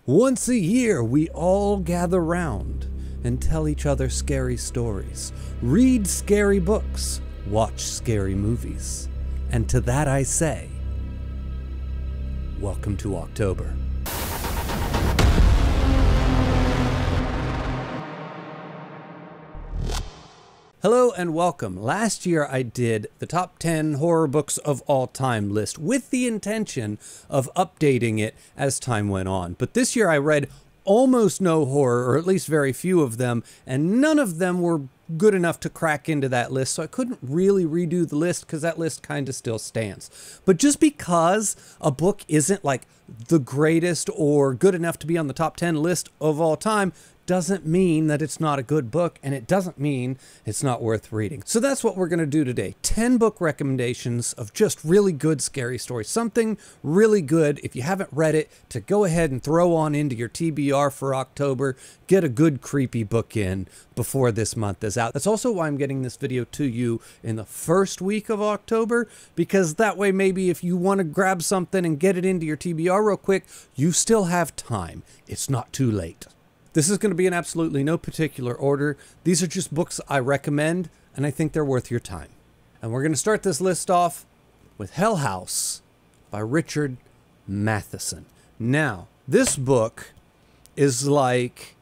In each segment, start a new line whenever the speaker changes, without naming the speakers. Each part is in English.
Once a year, we all gather round and tell each other scary stories, read scary books, watch scary movies. And to that I say, welcome to October. Hello and welcome. Last year I did the top 10 horror books of all time list with the intention of updating it as time went on. But this year I read almost no horror, or at least very few of them, and none of them were good enough to crack into that list, so I couldn't really redo the list because that list kind of still stands. But just because a book isn't like the greatest or good enough to be on the top 10 list of all time doesn't mean that it's not a good book, and it doesn't mean it's not worth reading. So that's what we're going to do today. 10 book recommendations of just really good scary stories. Something really good, if you haven't read it, to go ahead and throw on into your TBR for October. Get a good creepy book in before this month is out. That's also why I'm getting this video to you in the first week of October, because that way maybe if you want to grab something and get it into your TBR real quick, you still have time. It's not too late. This is going to be in absolutely no particular order. These are just books I recommend, and I think they're worth your time. And we're going to start this list off with Hell House by Richard Matheson. Now, this book is like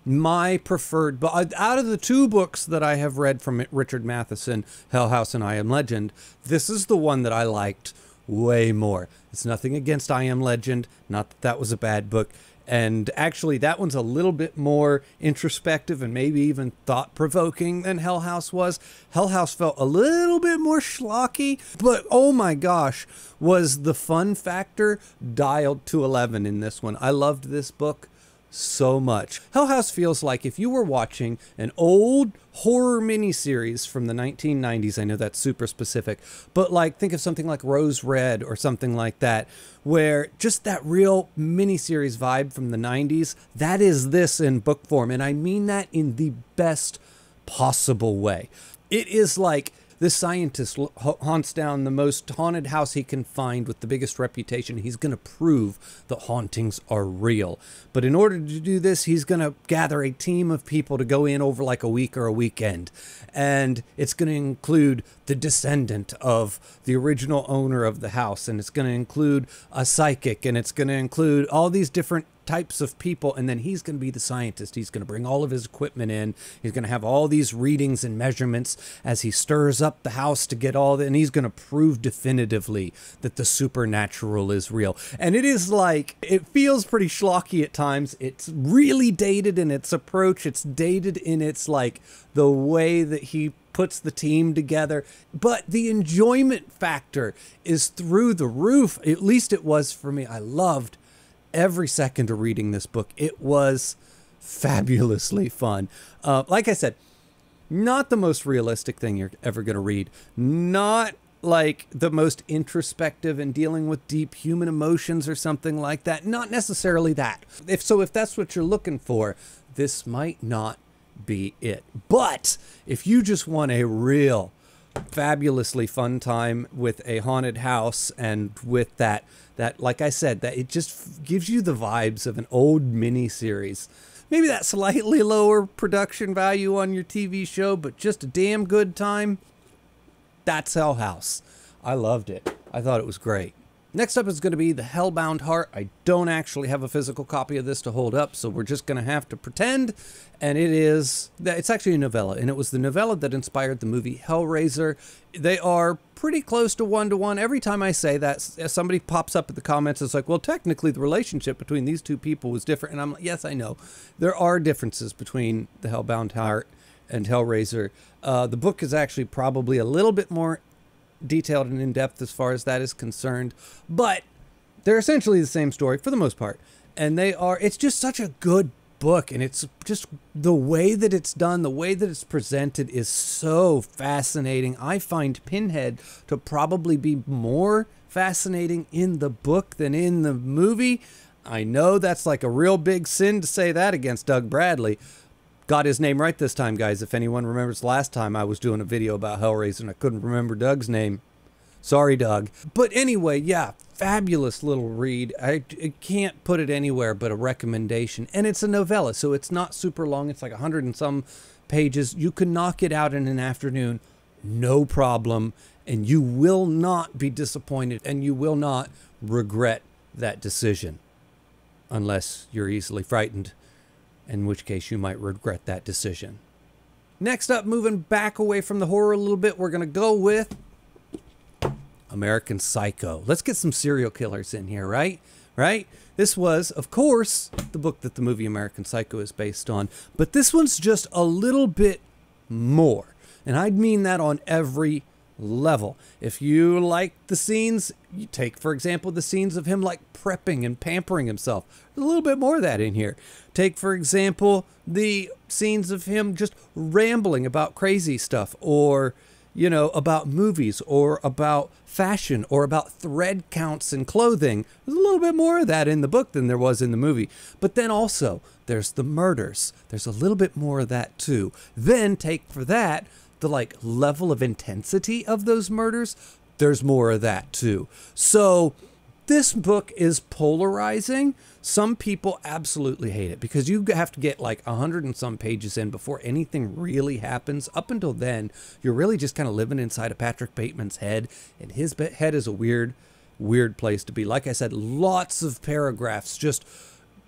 my preferred, but out of the two books that I have read from Richard Matheson, Hell House and I Am Legend, this is the one that I liked way more. It's nothing against I Am Legend, not that that was a bad book. And actually, that one's a little bit more introspective and maybe even thought-provoking than Hell House was. Hell House felt a little bit more schlocky, but oh my gosh, was the fun factor dialed to 11 in this one. I loved this book so much. Hell House feels like if you were watching an old horror miniseries from the 1990s, I know that's super specific, but like think of something like Rose Red or something like that, where just that real miniseries vibe from the 90s, that is this in book form, and I mean that in the best possible way. It is like this scientist haunts down the most haunted house he can find with the biggest reputation. He's going to prove that hauntings are real. But in order to do this, he's going to gather a team of people to go in over like a week or a weekend. And it's going to include the descendant of the original owner of the house. And it's going to include a psychic. And it's going to include all these different types of people, and then he's going to be the scientist. He's going to bring all of his equipment in. He's going to have all these readings and measurements as he stirs up the house to get all that, and he's going to prove definitively that the supernatural is real. And it is like, it feels pretty schlocky at times. It's really dated in its approach. It's dated in its like the way that he puts the team together, but the enjoyment factor is through the roof. At least it was for me. I loved every second of reading this book. It was fabulously fun. Like I said, not the most realistic thing you're ever going to read. Not like the most introspective and dealing with deep human emotions or something like that. Not necessarily that. If that's what you're looking for, this might not be it. But if you just want a real fabulously fun time with a haunted house and with that like I said, that it just gives you the vibes of an old mini series. Maybe that slightly lower production value on your TV show, but just a damn good time. That's Hell House. I loved it. I thought it was great. Next up is going to be The Hellbound Heart. I don't actually have a physical copy of this to hold up, so we're just going to have to pretend. And it's actually a novella, and it was the novella that inspired the movie Hellraiser. They are pretty close to one-to-one. Every time I say that, somebody pops up in the comments, it's like, well, technically the relationship between these two people was different. And I'm like, yes, I know. There are differences between The Hellbound Heart and Hellraiser. The book is actually probably a little bit more detailed and in-depth as far as that is concerned, but they're essentially the same story for the most part, and it's just such a good book, and it's just the way that it's done, the way that it's presented is so fascinating. I find Pinhead to probably be more fascinating in the book than in the movie. I know that's like a real big sin to say that against Doug Bradley. Got his name right this time, guys. If anyone remembers last time I was doing a video about Hellraiser and I couldn't remember Doug's name. Sorry, Doug. But anyway, yeah, fabulous little read. I can't put it anywhere but a recommendation. And it's a novella, so it's not super long. It's like 100 and some pages. You can knock it out in an afternoon, no problem. And you will not be disappointed, and you will not regret that decision. Unless you're easily frightened, in which case you might regret that decision. Next up, moving back away from the horror a little bit, we're going to go with American Psycho. Let's get some serial killers in here, right? Right? This was, of course, the book that the movie American Psycho is based on, but this one's just a little bit more. And I'd mean that on every level. If you like the scenes, you take, for example, the scenes of him like prepping and pampering himself. There's a little bit more of that in here. Take, for example, the scenes of him just rambling about crazy stuff, or, you know, about movies, or about fashion, or about thread counts in clothing. There's a little bit more of that in the book than there was in the movie. But then also, there's the murders. There's a little bit more of that too. Then take for that the like level of intensity of those murders. There's more of that too. So this book is polarizing. Some people absolutely hate it because you have to get like 100 and some pages in before anything really happens. Up until then, you're really just kind of living inside of Patrick Bateman's head, and his head is a weird place to be. Like I said, lots of paragraphs just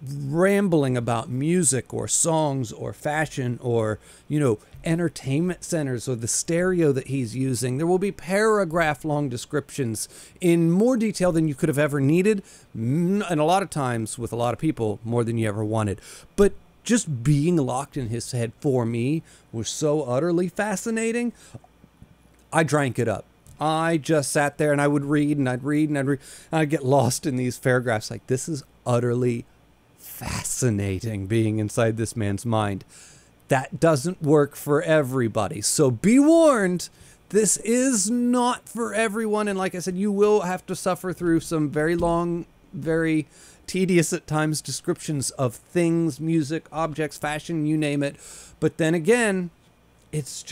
rambling about music or songs or fashion or, you know, entertainment centers or the stereo that he's using. There will be paragraph long descriptions in more detail than you could have ever needed, and a lot of times with a lot of people more than you ever wanted. But just being locked in his head for me was so utterly fascinating. I drank it up. I just sat there and I would read and I'd read and I'd read, and I'd get lost in these paragraphs. Like, this is utterly fascinating being inside this man's mind. That doesn't work for everybody. So be warned, this is not for everyone. And like I said, you will have to suffer through some very long, very tedious at times descriptions of things, music, objects, fashion, you name it. But then again, it's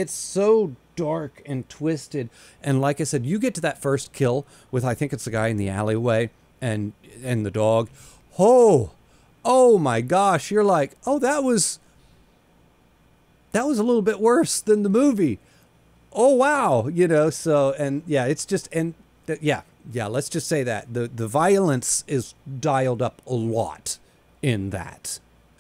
so dark and twisted. And like I said, you get to that first kill with, I think it's the guy in the alleyway and the dog. Oh my gosh, you're like, oh, that was a little bit worse than the movie. Oh wow, you know. So, and yeah, it's just, and yeah, let's just say that the violence is dialed up a lot in that.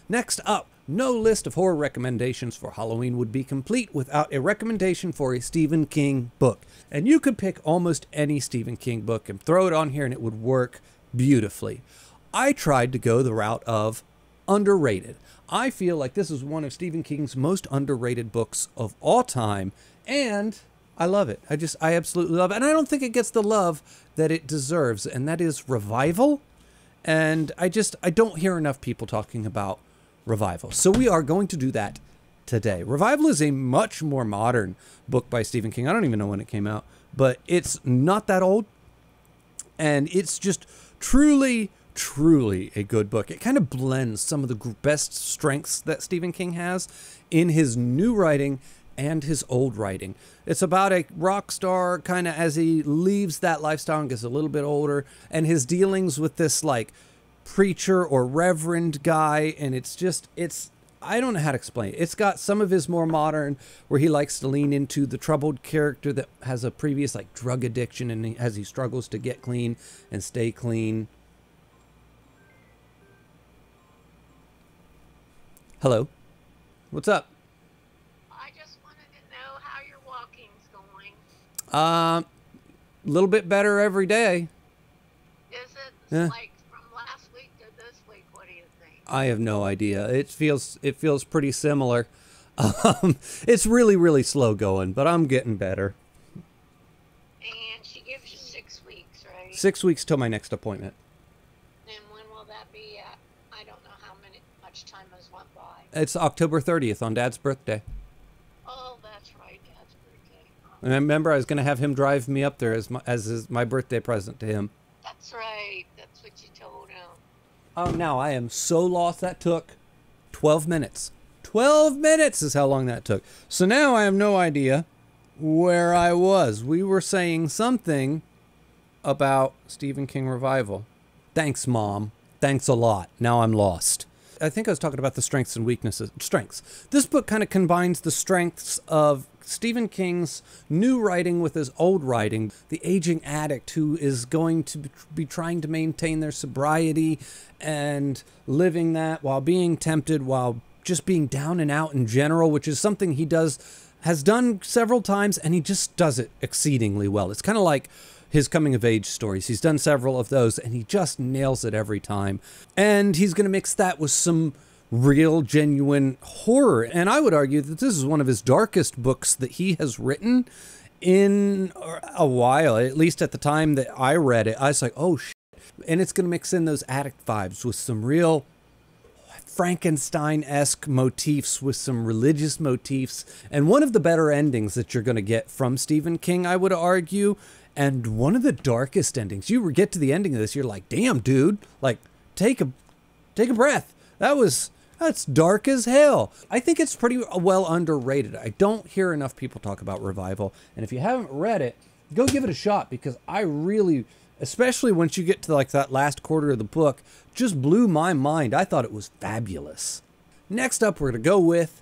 Next up, no list of horror recommendations for Halloween would be complete without a recommendation for a Stephen King book. And you could pick almost any Stephen King book and throw it on here and it would work beautifully. I tried to go the route of underrated. I feel like this is one of Stephen King's most underrated books of all time, and I love it. I absolutely love it. And I don't think it gets the love that it deserves, and that is Revival. And I don't hear enough people talking about Revival. So we are going to do that today. Revival is a much more modern book by Stephen King. I don't even know when it came out, but it's not that old, and it's just truly a good book. It kind of blends some of the best strengths that Stephen King has in his new writing and his old writing. It's about a rock star kind of as he leaves that lifestyle and gets a little bit older, and his dealings with this like preacher or reverend guy, and I don't know how to explain it. It's got some of his more modern, where he likes to lean into the troubled character that has a previous like drug addiction, and as he struggles to get clean and stay clean. Hello. What's up?
I just wanted to know how your walking's going.
A little bit better every day.
Is it like from last week to this week? What do you think?
I have no idea. It feels pretty similar. It's really slow going, but I'm getting better.
And she gives you 6 weeks, right?
6 weeks till my next appointment.
And when will that be at? I don't know much time has went by.
It's October 30th on Dad's birthday.
Oh, that's right, Dad's birthday.
And I remember I was going to have him drive me up there as my birthday present to him.
That's right. That's what you told him.
Oh, now I am so lost. That took 12 minutes. 12 minutes is how long that took. So now I have no idea where I was. We were saying something about Stephen King revival. Thanks, Mom. Thanks a lot. Now I'm lost. I think I was talking about the strengths and weaknesses. Strengths. This book kind of combines the strengths of Stephen King's new writing with his old writing. The aging addict who is going to be trying to maintain their sobriety and living that while being tempted, while just being down and out in general, which is something he has done several times, and he just does it exceedingly well. It's kind of like his coming of age stories. He's done several of those and he just nails it every time. And he's going to mix that with some real, genuine horror. And I would argue that this is one of his darkest books that he has written in a while, at least at the time that I read it. I was like, oh shit. And it's going to mix in those addict vibes with some real Frankenstein-esque motifs, with some religious motifs, and one of the better endings that you're going to get from Stephen King, I would argue, and one of the darkest endings. You get to the ending of this, you're like, damn, dude, like, take a breath. That's dark as hell. I think it's pretty well underrated. I don't hear enough people talk about Revival, and if you haven't read it, go give it a shot, because I really, especially once you get to like that last quarter of the book, just blew my mind. I thought it was fabulous. Next up, we're going to go with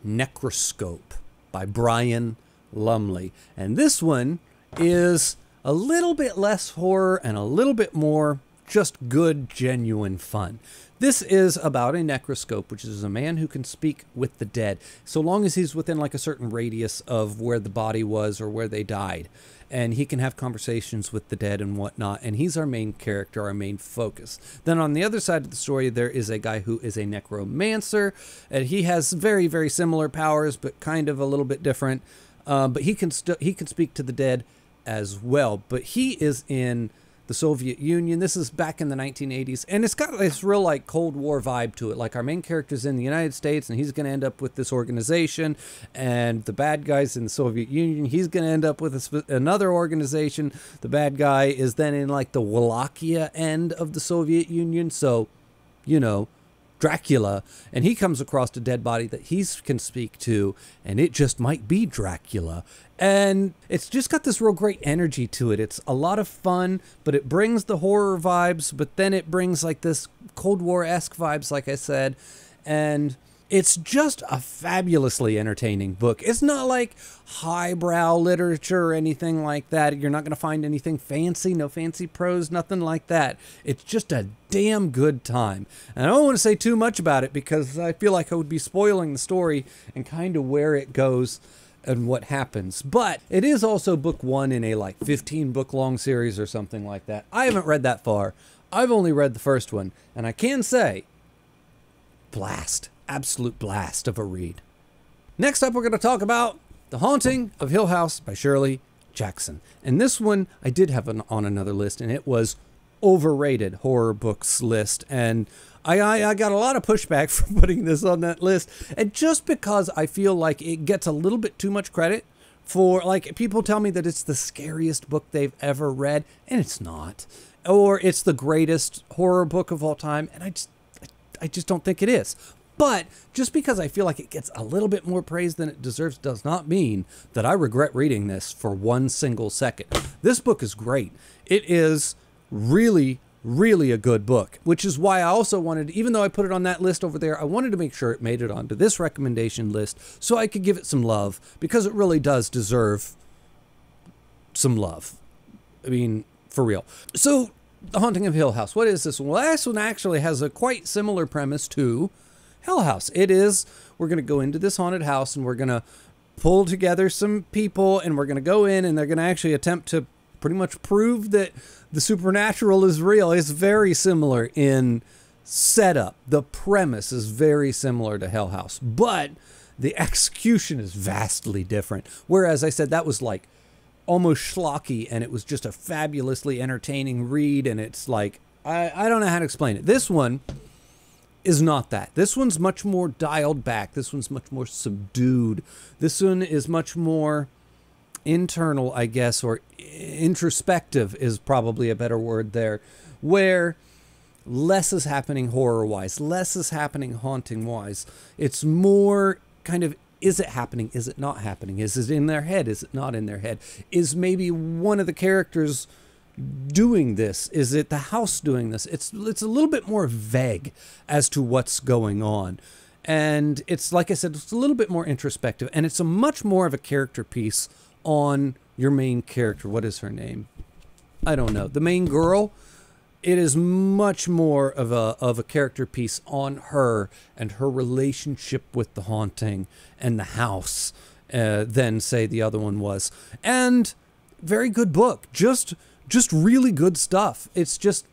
Necroscope by Brian Lumley. And this one is a little bit less horror and a little bit more just good, genuine fun. This is about a necroscope, which is a man who can speak with the dead, so long as he's within like a certain radius of where the body was or where they died. And he can have conversations with the dead and whatnot. And he's our main character, our main focus. Then on the other side of the story, there is a guy who is a necromancer. And he has very, very similar powers, but kind of a little bit different. But he can speak to the dead as well. But he is in the Soviet Union. This is back in the 1980s. And it's got this real like Cold War vibe to it. Like our main character's in the United States and he's going to end up with this organization. And the bad guy's in the Soviet Union. He's going to end up with another organization. The bad guy is then in like the Wallachia end of the Soviet Union. So, you know, Dracula, and he comes across a dead body that he can speak to, and it just might be Dracula. And it's just got this real great energy to it. It's a lot of fun, but it brings the horror vibes, but then it brings like this Cold War-esque vibes, like I said. And it's just a fabulously entertaining book. It's not like highbrow literature or anything like that. You're not going to find anything fancy, no fancy prose, nothing like that. It's just a damn good time. And I don't want to say too much about it because I feel like I would be spoiling the story and kind of where it goes and what happens. But it is also book one in a like 15 book long series or something like that. I haven't read that far. I've only read the first one, and I can say, blast. Absolute blast of a read. Next up, we're going to talk about The Haunting of Hill House by Shirley Jackson. And this one I did have on another list, and it was overrated horror books list. And I got a lot of pushback for putting this on that list. And just because I feel like it gets a little bit too much credit for, like, people tell me that it's the scariest book they've ever read, and it's not. Or it's the greatest horror book of all time, and I just don't think it is. But just because I feel like it gets a little bit more praise than it deserves does not mean that I regret reading this for one single second. This book is great. It is really, really a good book, which is why I also wanted, even though I put it on that list over there, I wanted to make sure it made it onto this recommendation list so I could give it some love, because it really does deserve some love. I mean, for real. So, The Haunting of Hill House. What is this one? Well, this one actually has a quite similar premise to Hill House. It is, we're going to go into this haunted house and we're going to pull together some people and we're going to go in and they're going to actually attempt to pretty much prove that the supernatural is real. It's very similar in setup. The premise is very similar to Hill House, but the execution is vastly different. Whereas I said that was like almost schlocky and it was just a fabulously entertaining read, and it's like, I don't know how to explain it. This one is not that. This one's much more dialed back. This one's much more subdued. This one is much more internal, I guess, or introspective is probably a better word there, where less is happening horror-wise, less is happening haunting-wise. It's more kind of Is it happening? Is it not happening? Is it in their head? Is it not in their head? Is maybe one of the characters doing this? Is it the house doing this? It's a little bit more vague as to what's going on. And it's, like I said, it's a little bit more introspective, and it's a much more of a character piece on your main character. What is her name? I don't know. The main girl. It is much more of a character piece on her and her relationship with the haunting and the house than, say, the other one was. And very good book. Just really good stuff. It's just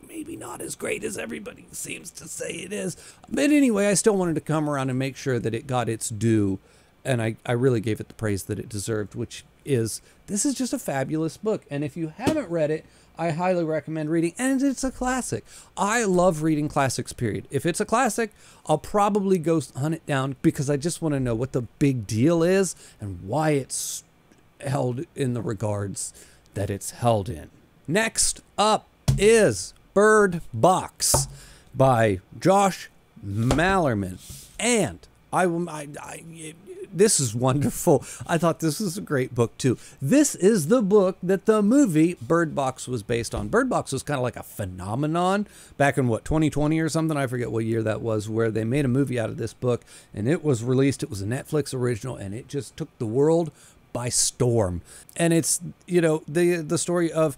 maybe not as great as everybody seems to say it is. But anyway, I still wanted to come around and make sure that it got its due. And I really gave it the praise that it deserved, which is, this is just a fabulous book. And if you haven't read it, I highly recommend reading, and it's a classic. I love reading classics, period. If it's a classic, I'll probably go hunt it down because I just want to know what the big deal is and why it's held in the regards that it's held in. Next up is Bird Box by Josh Malerman. And this is wonderful. I thought this was a great book too. This is the book that the movie Bird Box was based on. Bird Box was kind of like a phenomenon back in, what, 2020 or something? I forget what year that was, where they made a movie out of this book, and it was released. It was a Netflix original, and it just took the world by storm. And it's, you know, the story of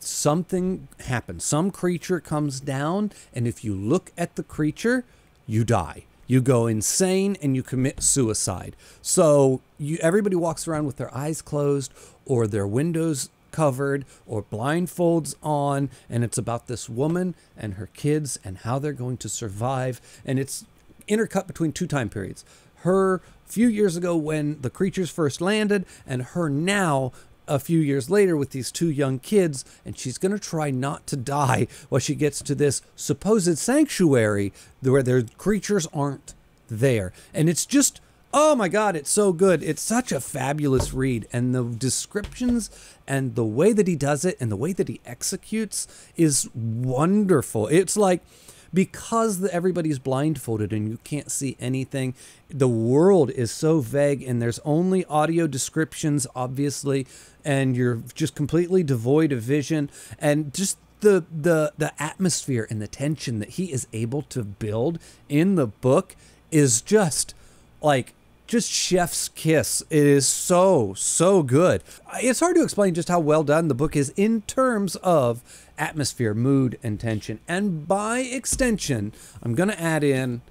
something happens. Some creature comes down, and if you look at the creature, you die. You go insane and you commit suicide. So everybody walks around with their eyes closed or their windows covered or blindfolds on, and it's about this woman and her kids and how they're going to survive. And it's intercut between two time periods. Her a few years ago when the creatures first landed, and her now a few years later with these two young kids, and she's going to try not to die while she gets to this supposed sanctuary where their creatures aren't there. And it's just, oh my God, it's so good. It's such a fabulous read, and the descriptions and the way that he does it and the way that he executes is wonderful. It's like, because everybody's blindfolded and you can't see anything, the world is so vague, and there's only audio descriptions, obviously, and you're just completely devoid of vision. And just the atmosphere and the tension that he is able to build in the book is just like, just chef's kiss. It is so good. It's hard to explain just how well done the book is in terms of atmosphere, mood, and tension. And by extension, I'm going to add in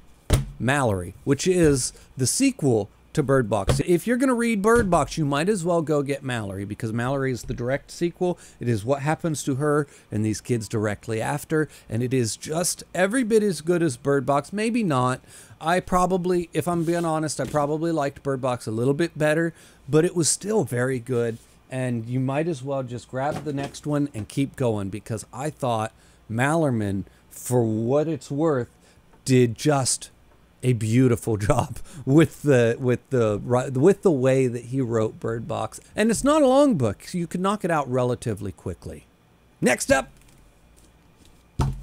Mallory, which is the sequel to Bird Box. If you're going to read Bird Box, you might as well go get Mallory, because Mallory is the direct sequel. It is what happens to her and these kids directly after, and it is just every bit as good as Bird Box. Maybe not. I probably, if I'm being honest, I probably liked Bird Box a little bit better, but it was still very good. And you might as well just grab the next one and keep going, because I thought Malerman, for what it's worth, did just a beautiful job with the way that he wrote Bird Box. And it's not a long book, so you can knock it out relatively quickly. Next up,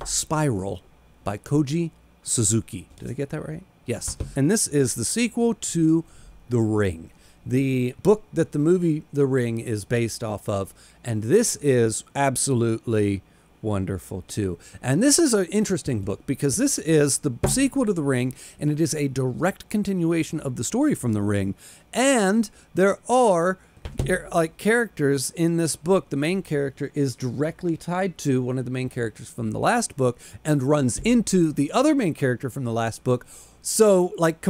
Spiral by Koji Suzuki. Did I get that right? Yes. And this is the sequel to The Ring, the book that the movie The Ring is based off of. And this is absolutely wonderful too. And this is an interesting book because this is the sequel to The Ring, and it is a direct continuation of the story from The Ring. And there are like characters in this book. The main character is directly tied to one of the main characters from the last book and runs into the other main character from the last book. So like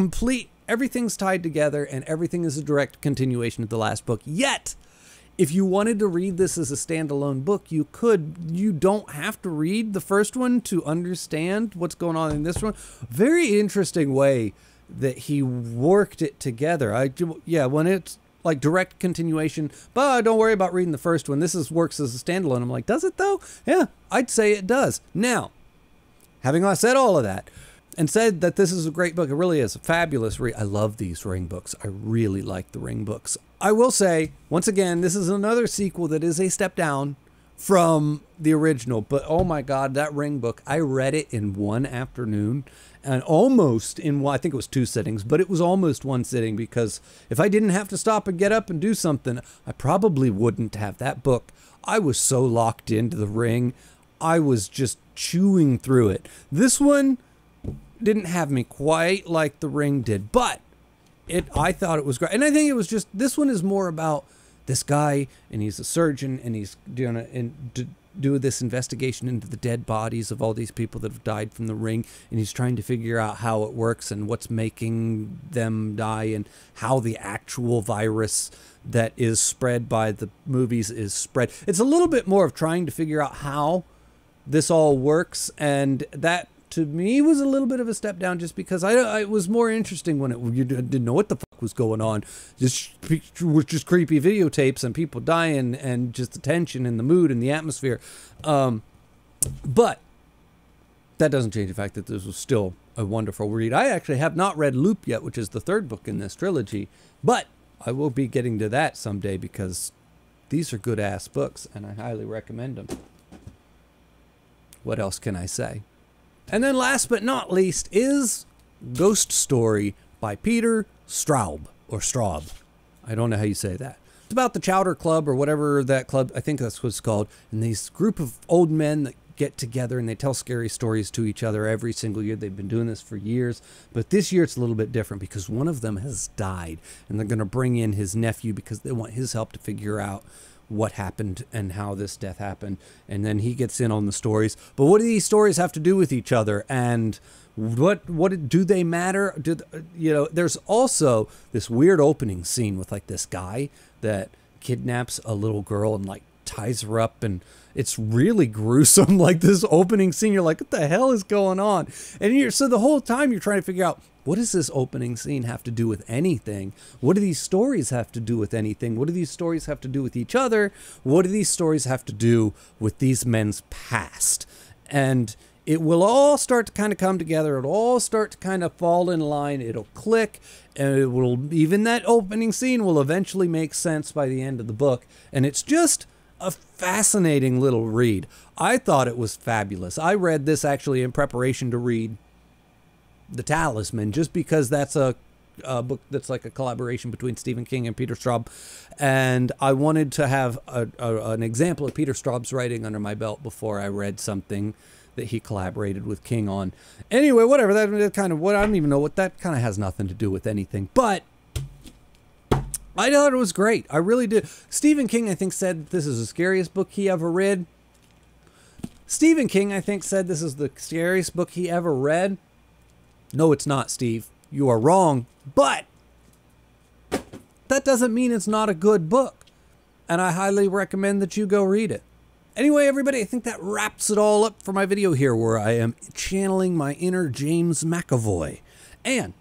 everything's tied together, and everything is a direct continuation of the last book. Yet, if you wanted to read this as a standalone book, you could. You don't have to read the first one to understand what's going on in this one. Very interesting way that he worked it together. When it's like direct continuation, but don't worry about reading the first one. This works as a standalone. I'm like, does it though? Yeah, I'd say it does. Now, having said all of that, and said that this is a great book, it really is a fabulous read. I love these Ring books. I really like the Ring books. I will say, once again, this is another sequel that is a step down from the original. But oh my God, that Ring book, I read it in one afternoon and almost in one, I think it was 2 sittings, but it was almost one sitting, because if I didn't have to stop and get up and do something, I probably wouldn't have. That book, I was so locked into the Ring. I was just chewing through it. This one didn't have me quite like the Ring did, but I thought it was great. And I think it was just, this one is more about this guy, and he's a surgeon, and he's do this investigation into the dead bodies of all these people that have died from the Ring, and he's trying to figure out how it works and what's making them die, and how the actual virus that is spread by the movies is spread. It's a little bit more of trying to figure out how this all works, and that to me was a little bit of a step down, just because it was more interesting when you didn't know what the fuck was going on. Just creepy videotapes and people dying, and just the tension and the mood and the atmosphere. But that doesn't change the fact that this was still a wonderful read. I actually have not read Loop yet, which is the 3rd book in this trilogy, but I will be getting to that someday, because these are good ass books and I highly recommend them. What else can I say? And then last but not least is Ghost Story by Peter Straub, or Straub. I don't know how you say that. It's about the Chowder Club, or whatever that club, I think that's what it's called. And these group of old men that get together and they tell scary stories to each other every single year. They've been doing this for years. But this year it's a little bit different, because one of them has died. And they're going to bring in his nephew, because they want his help to figure out what happened and how this death happened. And then he gets in on the stories. But what do these stories have to do with each other? And what do they matter? There's also this weird opening scene with like this guy that kidnaps a little girl and like ties her up, and it's really gruesome. Like this opening scene, you're like, what the hell is going on? And so the whole time you're trying to figure out, what does this opening scene have to do with anything? What do these stories have to do with anything? What do these stories have to do with each other? What do these stories have to do with these men's past? And it will all start to kind of come together. It'll all start to kind of fall in line. It'll click, and it will, even that opening scene will eventually make sense by the end of the book. And it's just a fascinating little read. I thought it was fabulous. I read this actually in preparation to read The Talisman, just because that's a book that's like a collaboration between Stephen King and Peter Straub, and I wanted to have an example of Peter Straub's writing under my belt before I read something that he collaborated with King on. Anyway, whatever, that kind of, what I don't even know what that kind of has nothing to do with anything, but I thought it was great. I really did. Stephen King, I think, said this is the scariest book he ever read. Stephen King, I think, said this is the scariest book he ever read. No, it's not, Steve. You are wrong. But that doesn't mean it's not a good book. And I highly recommend that you go read it. Anyway, everybody, I think that wraps it all up for my video here, where I am channeling my inner James McAvoy. And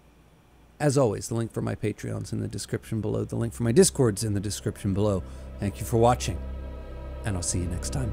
as always, the link for my Patreon's in the description below. The link for my Discord's in the description below. Thank you for watching, and I'll see you next time.